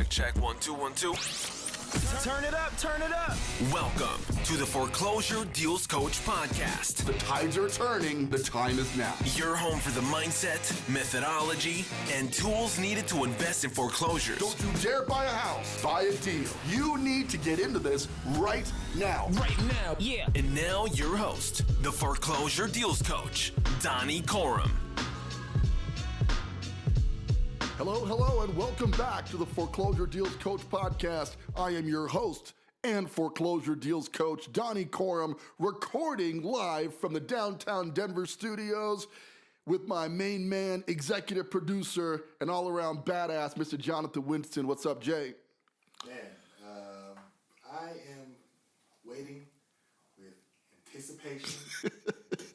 Check, 1, 2, 1, 2. Turn it up, turn it up. Welcome to the Foreclosure Deals Coach podcast. The tides are turning, the time is now. Your home for the mindset, methodology, and tools needed to invest in foreclosures. Don't you dare buy a house, buy a deal. You need to get into this right now. Right now, yeah. And now your host, the Foreclosure Deals Coach, Donny Corum. Hello, and welcome back to the Foreclosure Deals Coach podcast. I am your host and Foreclosure Deals Coach, Donny Corum, recording live from the downtown Denver studios with my main man, executive producer, and all-around badass, Mr. Jonathan Winston. What's up, Jay? Man, I am waiting with anticipation,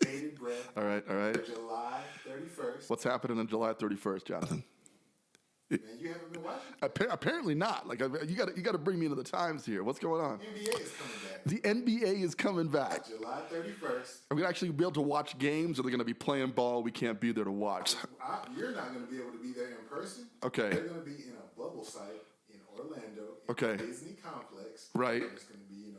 bated breath. All right. For July 31st. What's happening on July 31st, Jonathan? Man, you haven't been watching? Apparently not. Like you got to bring me into the times here. What's going on? NBA is coming back. The NBA is coming back. July 31st. Are we gonna actually be able to watch games, or they're gonna be playing ball? We can't be there to watch. You're not going to be able to be there in person. Okay. They're going to be in a bubble site in Orlando. In Okay. the Disney complex. Right. There's going to be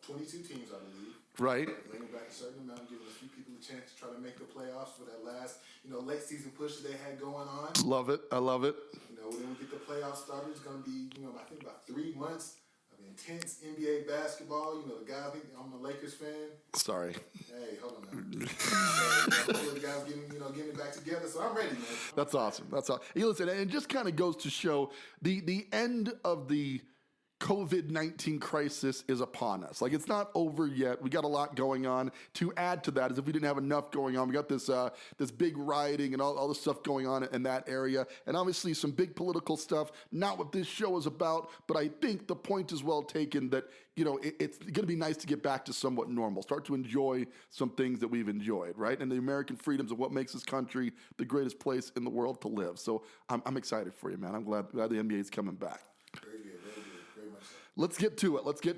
22 teams, I believe. Right. Bringing back a certain amount, giving a few people a chance to try to make the playoffs for that last, late season push that they had going on. Love it. I love it. When we get the playoffs started, it's going to be, I think about 3 months of intense NBA basketball. The guy, I think I'm a Lakers fan. Sorry. Hey, hold on now. So, the guys getting it back together. So I'm ready, man. That's awesome. That's awesome. Hey, listen, and it just kind of goes to show the end of the COVID-19 crisis is upon us. Like, it's not over yet. We got a lot going on. To add to that, as if we didn't have enough going on, we got this big rioting and all this stuff going on in that area, and obviously some big political stuff. Not what this show is about, but I think the point is well taken that it's going to be nice to get back to somewhat normal. Start to enjoy some things that we've enjoyed, right? And the American freedoms of what makes this country the greatest place in the world to live. So I'm excited for you, man. I'm glad the NBA is coming back. Very good. Very much so. Let's get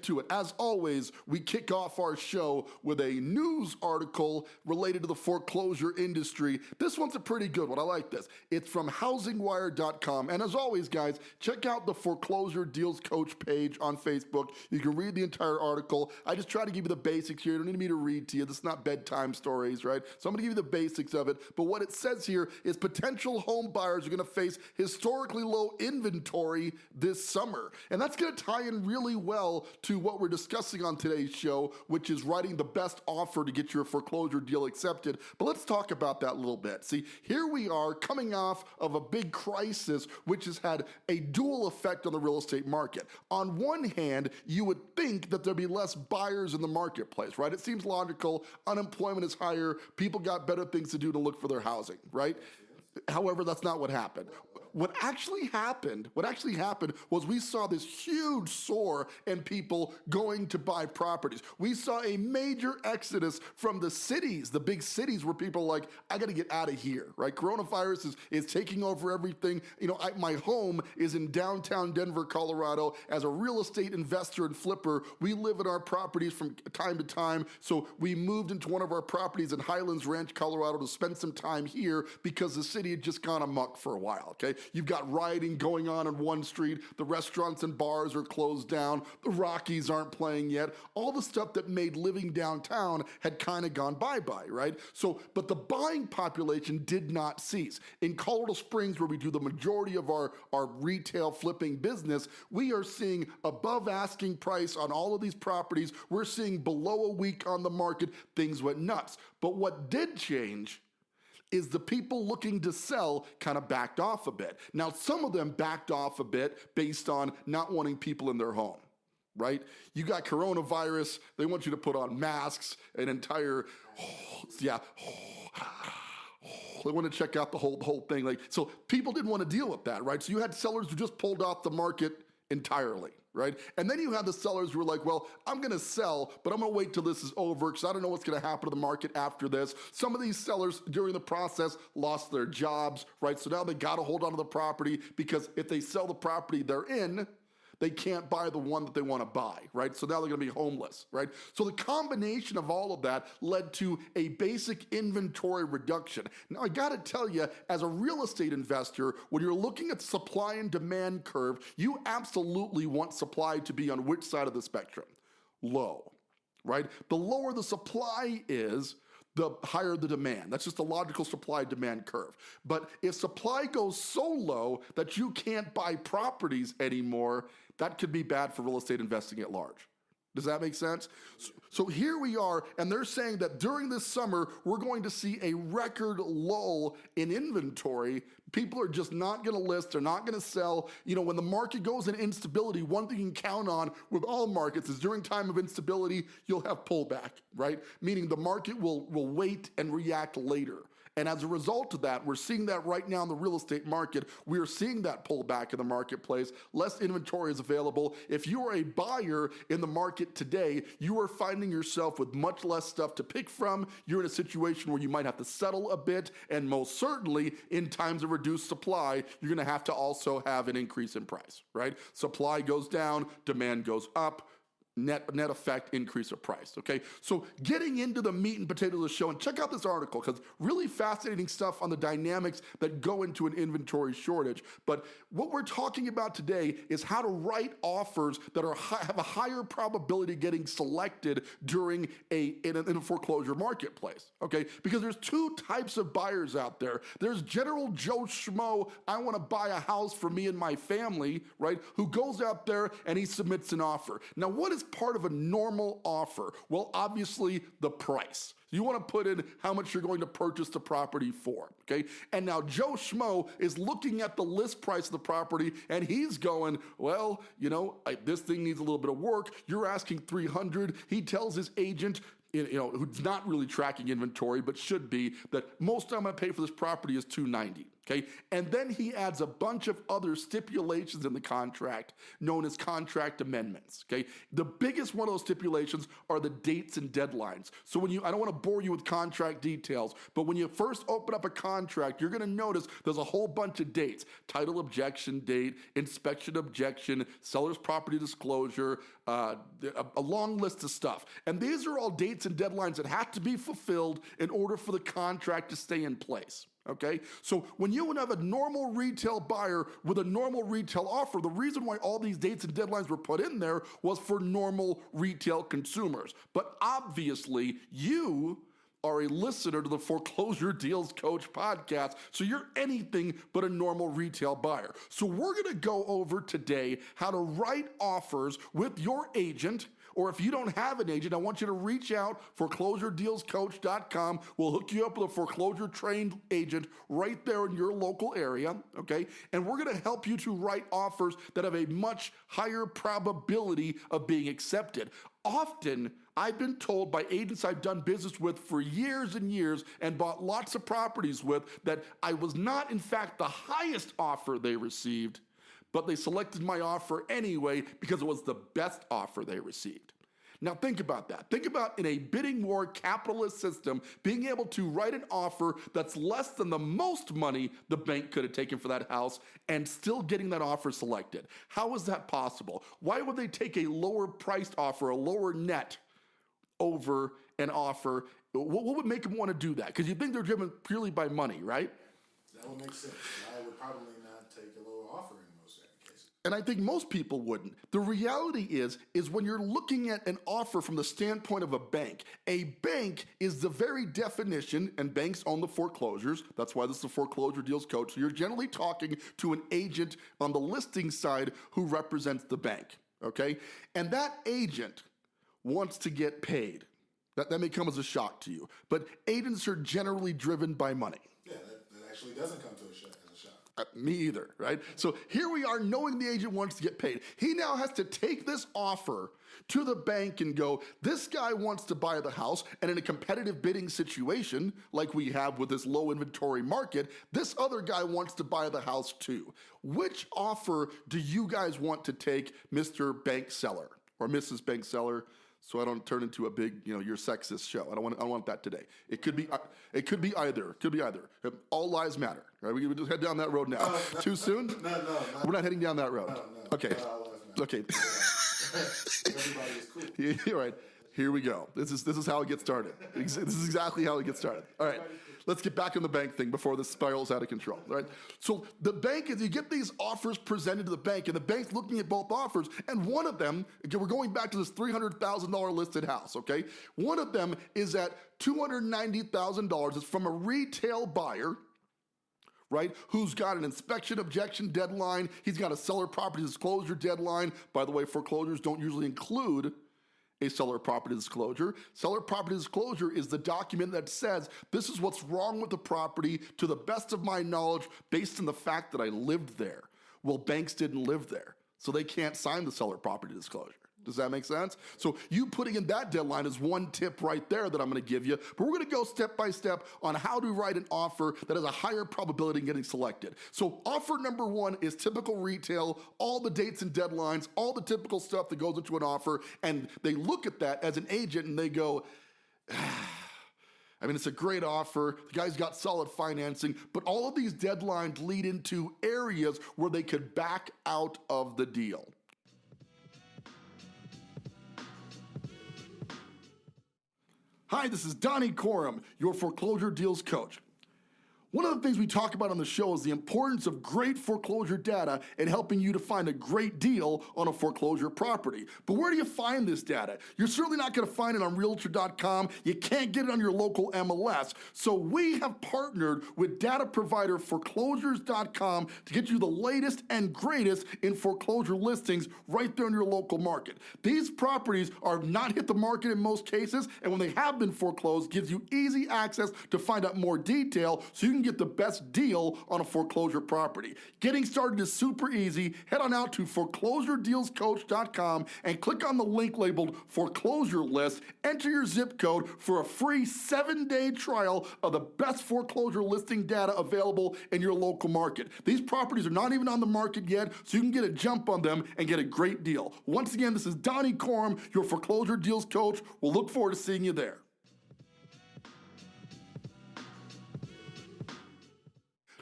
to it. As always, we kick off our show with a news article related to the foreclosure industry. This one's a pretty good one. I like this. It's from housingwire.com. And as always, guys, check out the Foreclosure Deals Coach page on Facebook. You can read the entire article. I just try to give you the basics here. You don't need me to read to you. This is not bedtime stories, right? So I'm going to give you the basics of it. But what it says here is potential home buyers are going to face historically low inventory this summer. And that's going to tie in really well to what we're discussing on today's show, which is writing the best offer to get your foreclosure deal accepted. But let's talk about that a little bit. See, here we are coming off of a big crisis, which has had a dual effect on the real estate market. On one hand, you would think that there'd be less buyers in the marketplace, right? It seems logical. Unemployment is higher. People got better things to do to look for their housing, right? However, that's not what happened. What actually happened was we saw this huge soar in people going to buy properties. We saw a major exodus from the cities, the big cities where people are like, I got to get out of here, right? Coronavirus is taking over everything. My home is in downtown Denver, Colorado. As a real estate investor and flipper, we live in our properties from time to time. So we moved into one of our properties in Highlands Ranch, Colorado to spend some time here because the city had just gone amok for a while, okay? You've got rioting going on one street. The restaurants and bars are closed down. The Rockies aren't playing yet. All the stuff that made living downtown had kind of gone bye-bye, right? So, but the buying population did not cease. In Colorado Springs, where we do the majority of our retail flipping business, we are seeing above asking price on all of these properties. We're seeing below a week on the market. Things went nuts. But what did change is the people looking to sell kind of backed off a bit. Now, some of them backed off a bit based on not wanting people in their home, right? You got coronavirus, they want you to put on masks, an entire, they want to check out the whole thing. So people didn't want to deal with that, right? So you had sellers who just pulled off the market entirely, right? And then you have the sellers who are like, well, I'm going to sell, but I'm going to wait till this is over because I don't know what's going to happen to the market after this. Some of these sellers during the process lost their jobs, right? So now they got to hold on to the property because if they sell the property they're in, they can't buy the one that they want to buy, right? So now they're going to be homeless, right? So the combination of all of that led to a basic inventory reduction. Now, I got to tell you, as a real estate investor, when you're looking at the supply and demand curve, you absolutely want supply to be on which side of the spectrum? Low, right? The lower the supply is, the higher the demand. That's just a logical supply-demand curve. But if supply goes so low that you can't buy properties anymore, that could be bad for real estate investing at large. Does that make sense? So here we are, and they're saying that during this summer, we're going to see a record lull in inventory. People are just not going to list, they're not going to sell. You know, when the market goes in instability, one thing you can count on with all markets is during time of instability, you'll have pullback, right? Meaning the market will wait and react later. And as a result of that, we're seeing that right now in the real estate market. We are seeing that pullback in the marketplace. Less inventory is available. If you are a buyer in the market today, you are finding yourself with much less stuff to pick from. You're in a situation where you might have to settle a bit. And most certainly, in times of reduced supply, you're going to have to also have an increase in price, right? Supply goes down, demand goes up. Net effect increase of price, okay? So getting into the meat and potatoes of the show, and check out this article because really fascinating stuff on the dynamics that go into an inventory shortage. But what we're talking about today is how to write offers that have a higher probability of getting selected during in a foreclosure marketplace, okay? Because there's two types of buyers out there. There's General Joe Schmo, I want to buy a house for me and my family, right? Who goes out there and he submits an offer. Now, what is part of a normal offer? Well, obviously the price. You want to put in how much you're going to purchase the property for, okay? And now Joe Schmo is looking at the list price of the property and he's going, well, you know, this thing needs a little bit of work. You're asking $300. He tells his agent, you know, who's not really tracking inventory, but should be, that most I'm going to pay for this property is $290. Okay? And then he adds a bunch of other stipulations in the contract known as contract amendments. Okay? The biggest one of those stipulations are the dates and deadlines. So when I don't want to bore you with contract details, but when you first open up a contract, you're going to notice there's a whole bunch of dates: title objection date, inspection objection, seller's property disclosure, a long list of stuff. And these are all dates and deadlines that have to be fulfilled in order for the contract to stay in place. Okay, so when you have a normal retail buyer with a normal retail offer, the reason why all these dates and deadlines were put in there was for normal retail consumers. But obviously, you are a listener to the Foreclosure Deals Coach podcast, so you're anything but a normal retail buyer. So we're going to go over today how to write offers with your agent. Or if you don't have an agent, I want you to reach out, foreclosuredealscoach.com. We'll hook you up with a foreclosure-trained agent right there in your local area, okay? And we're going to help you to write offers that have a much higher probability of being accepted. Often, I've been told by agents I've done business with for years and years and bought lots of properties with that I was not, in fact, the highest offer they received, but they selected my offer anyway because it was the best offer they received. Now think about that. Think about, in a bidding war capitalist system, being able to write an offer that's less than the most money the bank could have taken for that house and still getting that offer selected. How is that possible? Why would they take a lower priced offer, a lower net, over an offer? What would make them want to do that? Because you think they're driven purely by money, right? That would make sense. I would probably not take a lower offer in most cases. And I think most people wouldn't. The reality is when you're looking at an offer from the standpoint of a bank is the very definition, and banks own the foreclosures. That's why this is a Foreclosure Deals Coach. So you're generally talking to an agent on the listing side who represents the bank, okay? And that agent wants to get paid. That may come as a shock to you, but agents are generally driven by money. Yeah, that actually doesn't come to as a shock. Me either, right? So here we are, knowing the agent wants to get paid. He now has to take this offer to the bank and go, this guy wants to buy the house, and in a competitive bidding situation like we have with this low inventory market, this other guy wants to buy the house too. Which offer do you guys want to take, Mr. Bank Seller or Mrs. Bank Seller? So I don't turn into a big, you're sexist show. I don't want that today. It could be either. All lives matter. Right? We just head down that road now. No. Too soon? No. We're not heading down that road. No. Okay. Okay. Everybody is cool. You're right. Here we go. This is how it gets started. This is exactly how it gets started. All right, let's get back on the bank thing before this spirals out of control. All right. So the bank is, you get these offers presented to the bank, and the bank's looking at both offers, and one of them, again, we're going back to this $300,000 listed house. Okay, one of them is at $290,000. It's from a retail buyer, right, who's got an inspection objection deadline. He's got a seller property disclosure deadline. By the way, foreclosures don't usually include a seller property disclosure. Seller property disclosure is the document that says, this is what's wrong with the property to the best of my knowledge based on the fact that I lived there. Well, banks didn't live there, so they can't sign the seller property disclosure. Does that make sense? So you putting in that deadline is one tip right there that I'm going to give you, but we're going to go step by step on how to write an offer that has a higher probability of getting selected. So offer number one is typical retail, all the dates and deadlines, all the typical stuff that goes into an offer, and they look at that as an agent and they go, I mean, it's a great offer. The guy's got solid financing, but all of these deadlines lead into areas where they could back out of the deal. Hi, this is Donny Corum, your foreclosure deals coach. One of the things we talk about on the show is the importance of great foreclosure data in helping you to find a great deal on a foreclosure property. But where do you find this data? You're certainly not going to find it on Realtor.com. You can't get it on your local MLS. So we have partnered with data provider Foreclosures.com to get you the latest and greatest in foreclosure listings right there in your local market. These properties are not hit the market in most cases, and when they have been foreclosed, gives you easy access to find out more detail so you can get the best deal on a foreclosure property. Getting started is super easy. Head on out to foreclosuredealscoach.com and click on the link labeled foreclosure list. Enter your zip code for a free 7-day trial of the best foreclosure listing data available in your local market. These properties are not even on the market yet, so you can get a jump on them and get a great deal. Once again, this is Donny Corum, your foreclosure deals coach. We'll look forward to seeing you there.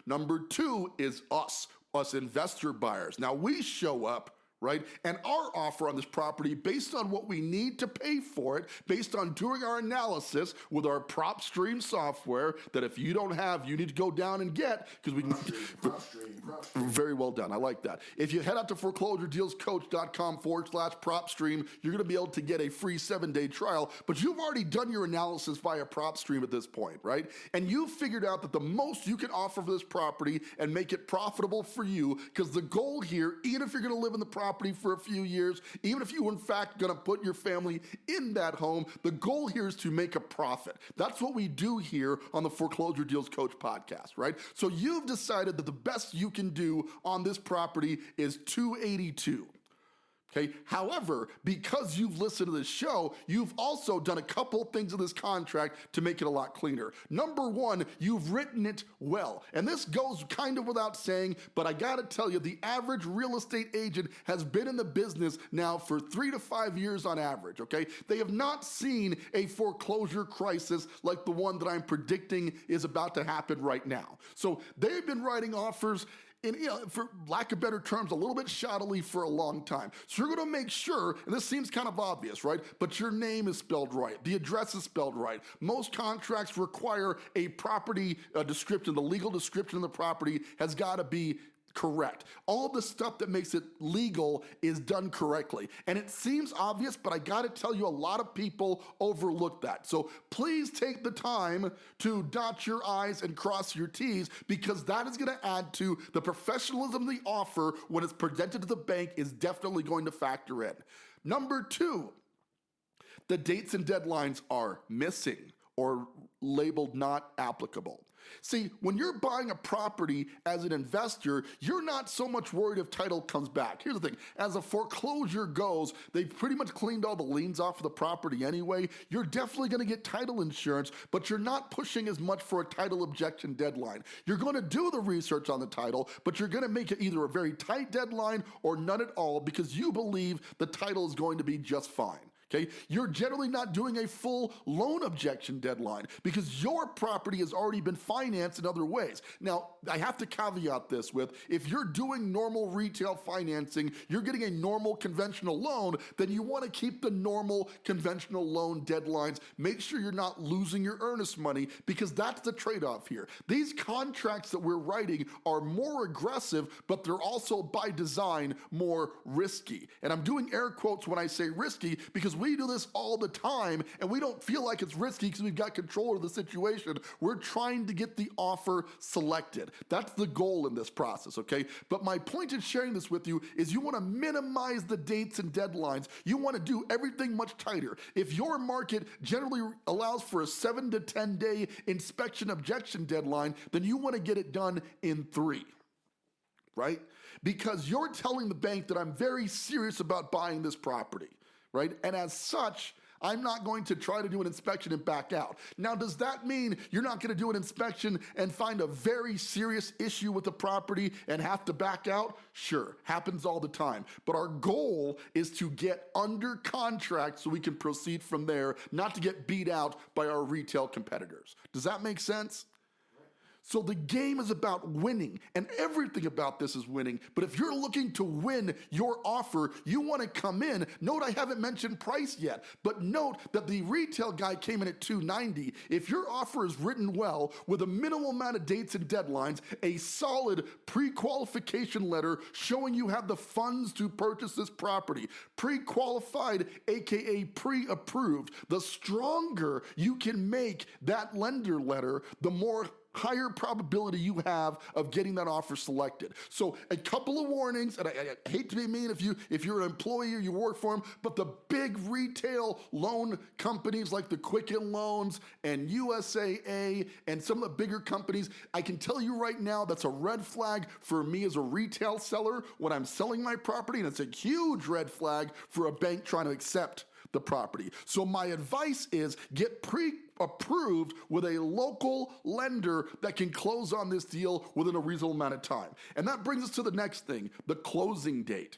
Number two is us investor buyers. Now we show up, right? And our offer on this property, based on what we need to pay for it, based on doing our analysis with our PropStream software, that if you don't have, you need to go down and get, because we can. PropStream. Very well done. I like that. If you head out to foreclosuredealscoach.com/PropStream, you're going to be able to get a free 7-day trial, but you've already done your analysis via PropStream at this point, right? And you've figured out that the most you can offer for this property and make it profitable for you, because the goal here, even if you're going to live in the property for a few years, even if you were in fact going to put your family in that home, the goal here is to make a profit. That's what we do here on the Foreclosure Deals Coach podcast, right? So you've decided that the best you can do on this property is $282. Okay. However, because you've listened to this show, you've also done a couple things in this contract to make it a lot cleaner. Number one, you've written it well. And this goes kind of without saying, but I got to tell you, the average real estate agent has been in the business now for 3 to 5 years on average. Okay. They have not seen a foreclosure crisis like the one that I'm predicting is about to happen right now. So they've been writing offers, and, for lack of better terms, a little bit shoddily for a long time. So you're going to make sure, and this seems kind of obvious, right? But your name is spelled right. The address is spelled right. Most contracts require a property description. The legal description of the property has got to be correct. All the stuff that makes it legal is done correctly. And it seems obvious, but I got to tell you, a lot of people overlook that. So please take the time to dot your I's and cross your T's, because that is going to add to the professionalism of the offer when it's presented to the bank, is definitely going to factor in. Number two, the dates and deadlines are missing or labeled not applicable. See, when you're buying a property as an investor, you're not so much worried if title comes back. Here's the thing. As a foreclosure goes, they've pretty much cleaned all the liens off of the property anyway. You're definitely going to get title insurance, but you're not pushing as much for a title objection deadline. You're going to do the research on the title, but you're going to make it either a very tight deadline or none at all, because you believe the title is going to be just fine. Okay, you're generally not doing a full loan objection deadline because your property has already been financed in other ways. Now, I have to caveat this with, if you're doing normal retail financing, you're getting a normal conventional loan, then you want to keep the normal conventional loan deadlines. Make sure you're not losing your earnest money, because that's the trade-off here. These contracts that we're writing are more aggressive, but they're also by design more risky. And I'm doing air quotes when I say risky, because we do this all the time and we don't feel like it's risky because we've got control of the situation. We're trying to get the offer selected. That's the goal in this process, okay? But my point in sharing this with you is you want to minimize the dates and deadlines. You want to do everything much tighter. If your market generally allows for a 7 to 10 day inspection objection deadline, then you want to get it done in 3, right? Because you're telling the bank that I'm very serious about buying this property, right? And as such, I'm not going to try to do an inspection and back out. Now, does that mean you're not going to do an inspection and find a very serious issue with the property and have to back out? Sure, happens all the time. But our goal is to get under contract so we can proceed from there, not to get beat out by our retail competitors. Does that make sense? So the game is about winning, and everything about this is winning. But if you're looking to win your offer, you want to come in. Note I haven't mentioned price yet, but note that the retail guy came in at $290. If your offer is written well, with a minimal amount of dates and deadlines, a solid pre-qualification letter showing you have the funds to purchase this property, pre-qualified, aka pre-approved, the stronger you can make that lender letter, the more higher probability you have of getting that offer selected. So a couple of warnings, and I hate to be mean if you're an employee or you work for them, but the big retail loan companies like the Quicken Loans and USAA and some of the bigger companies, I can tell you right now that's a red flag for me as a retail seller when I'm selling my property, and it's a huge red flag for a bank trying to accept the property. So my advice is get pre-approved with a local lender that can close on this deal within a reasonable amount of time. And that brings us to the next thing, the closing date.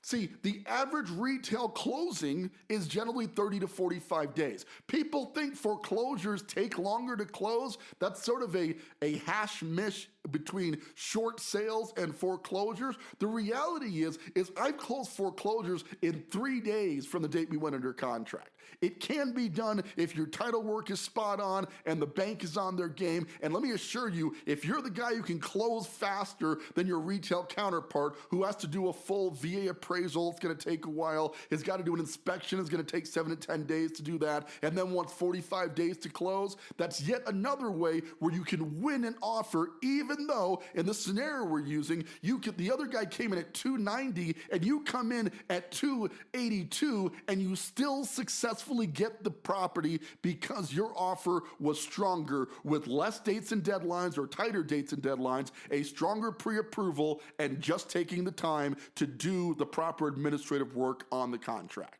See, the average retail closing is generally 30 to 45 days. People think foreclosures take longer to close. That's sort of a hash-mish between short sales and foreclosures. The reality is I've closed foreclosures in 3 days from the date we went under contract. It can be done if your title work is spot on and the bank is on their game. And let me assure you, if you're the guy who can close faster than your retail counterpart who has to do a full VA appraisal, it's going to take a while, has got to do an inspection, it's going to take 7 to 10 days to do that, and then wants 45 days to close, that's yet another way where you can win an offer, even though in the scenario we're using, the other guy came in at $290 and you come in at $282 and you still successfully get the property because your offer was stronger with less dates and deadlines or tighter dates and deadlines, a stronger pre-approval, and just taking the time to do the proper administrative work on the contract.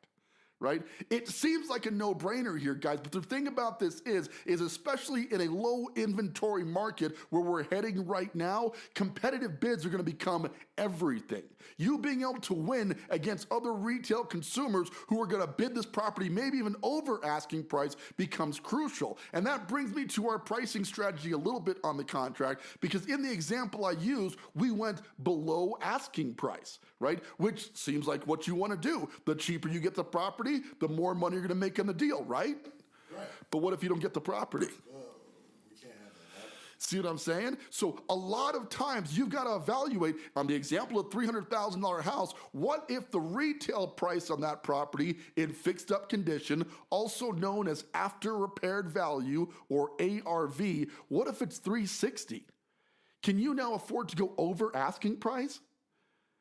Right? It seems like a no-brainer here, guys, but the thing about this is especially in a low inventory market where we're heading right now, competitive bids are going to become everything. You being able to win against other retail consumers who are going to bid this property maybe even over asking price becomes crucial. And that brings me to our pricing strategy a little bit on the contract, because in the example I used, we went below asking price, right? Which seems like what you want to do. The cheaper you get the property, the more money you're going to make on the deal, right? Right. But what if you don't get the property? We can't have that. See what I'm saying? So a lot of times you've got to evaluate, on the example of $300,000 house, what if the retail price on that property in fixed up condition, also known as after repaired value or ARV, what if it's $360? Can you now afford to go over asking price?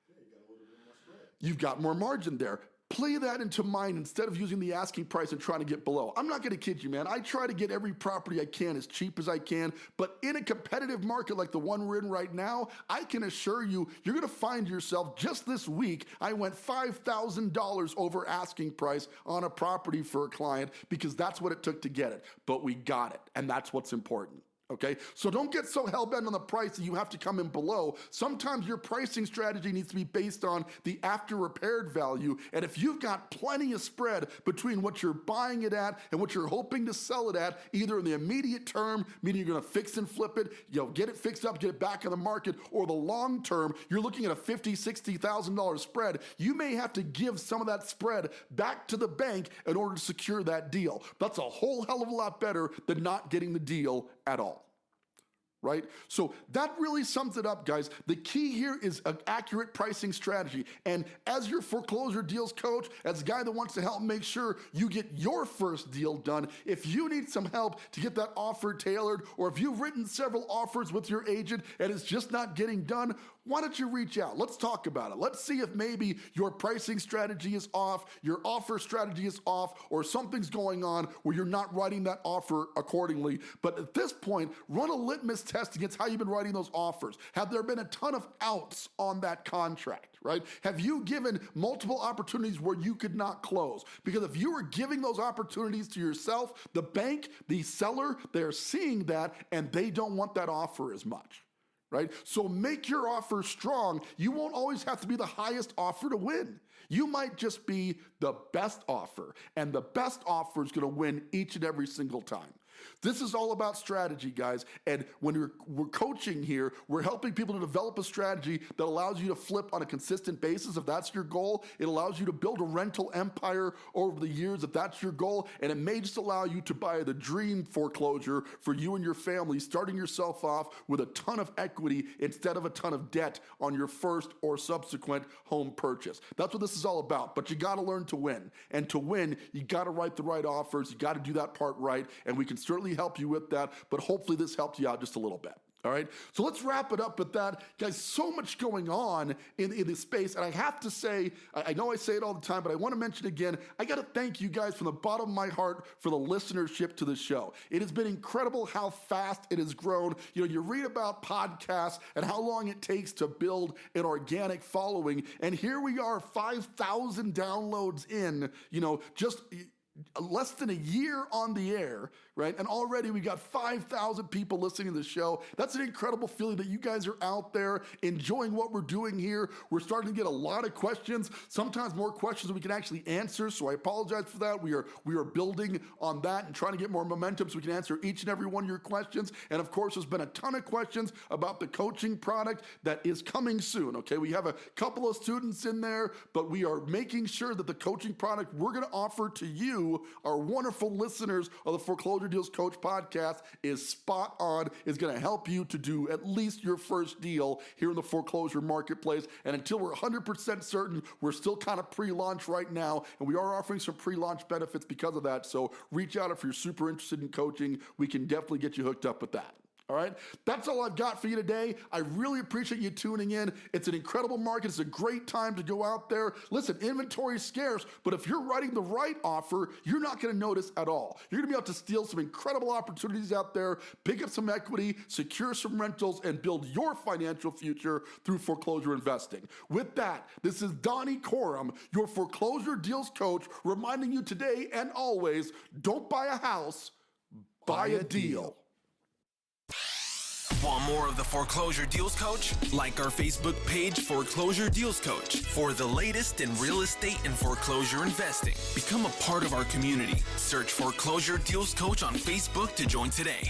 Yeah, you got a little bit more spread. You've got more margin there. Play that into mind instead of using the asking price and trying to get below. I'm not going to kid you, man. I try to get every property I can as cheap as I can, but in a competitive market like the one we're in right now, I can assure you, you're going to find yourself, just this week, I went $5,000 over asking price on a property for a client because that's what it took to get it. But we got it, and that's what's important. Okay, so don't get so hell-bent on the price that you have to come in below. Sometimes your pricing strategy needs to be based on the after-repaired value, and if you've got plenty of spread between what you're buying it at and what you're hoping to sell it at, either in the immediate term, meaning you're gonna fix and flip it, get it fixed up, get it back on the market, or the long term, you're looking at a $50,000, $60,000 spread, you may have to give some of that spread back to the bank in order to secure that deal. That's a whole hell of a lot better than not getting the deal at all. Right? So that really sums it up, guys. The key here is an accurate pricing strategy. And as your foreclosure deals coach, as a guy that wants to help make sure you get your first deal done, if you need some help to get that offer tailored, or if you've written several offers with your agent and it's just not getting done, why don't you reach out? Let's talk about it. Let's see if maybe your pricing strategy is off, your offer strategy is off, or something's going on where you're not writing that offer accordingly. But at this point, run a litmus test against how you've been writing those offers. Have there been a ton of outs on that contract, right? Have you given multiple opportunities where you could not close? Because if you were giving those opportunities to yourself, the bank, the seller, they're seeing that and they don't want that offer as much. Right? So make your offer strong. You won't always have to be the highest offer to win. You might just be the best offer, and the best offer is going to win each and every single time. This is all about strategy, guys, and when we're coaching here, we're helping people to develop a strategy that allows you to flip on a consistent basis if that's your goal. It allows you to build a rental empire over the years if that's your goal, and it may just allow you to buy the dream foreclosure for you and your family, starting yourself off with a ton of equity instead of a ton of debt on your first or subsequent home purchase. That's what this is all about, but you got to learn to win, and to win, you got to write the right offers, you got to do that part right, and we can certainly help you with that, but hopefully this helped you out just a little bit. All right, so let's wrap it up with that. Guys, so much going on in this space, and I have to say, I know I say it all the time, but I want to mention again, I got to thank you guys from the bottom of my heart for the listenership to the show. It has been incredible how fast it has grown. You know, you read about podcasts and how long it takes to build an organic following, and here we are, 5,000 downloads in, just less than a year on the air, right? And already we got 5,000 people listening to the show. That's an incredible feeling that you guys are out there enjoying what we're doing here. We're starting to get a lot of questions, sometimes more questions than we can actually answer. So I apologize for that. We are building on that and trying to get more momentum so we can answer each and every one of your questions. And of course, there's been a ton of questions about the coaching product that is coming soon. Okay, we have a couple of students in there, but we are making sure that the coaching product we're going to offer to you, our wonderful listeners of the Foreclosure Deals Coach podcast, is spot on, is going to help you to do at least your first deal here in the foreclosure marketplace. And until we're 100% certain, we're still kind of pre-launch right now, and we are offering some pre-launch benefits because of that. So reach out if you're super interested in coaching. We can definitely get you hooked up with that. All right, that's all I've got for you today. I really appreciate you tuning in. It's an incredible market. It's a great time to go out there. Listen, inventory is scarce, but if you're writing the right offer, you're not going to notice at all. You're going to be able to steal some incredible opportunities out there, pick up some equity, secure some rentals, and build your financial future through foreclosure investing. With that, this is Donny Corum, your foreclosure deals coach, reminding you today and always, don't buy a house, buy a deal. Want more of the Foreclosure Deals Coach? Like our Facebook page, Foreclosure Deals Coach, for the latest in real estate and foreclosure investing. Become a part of our community. Search Foreclosure Deals Coach on Facebook to join today.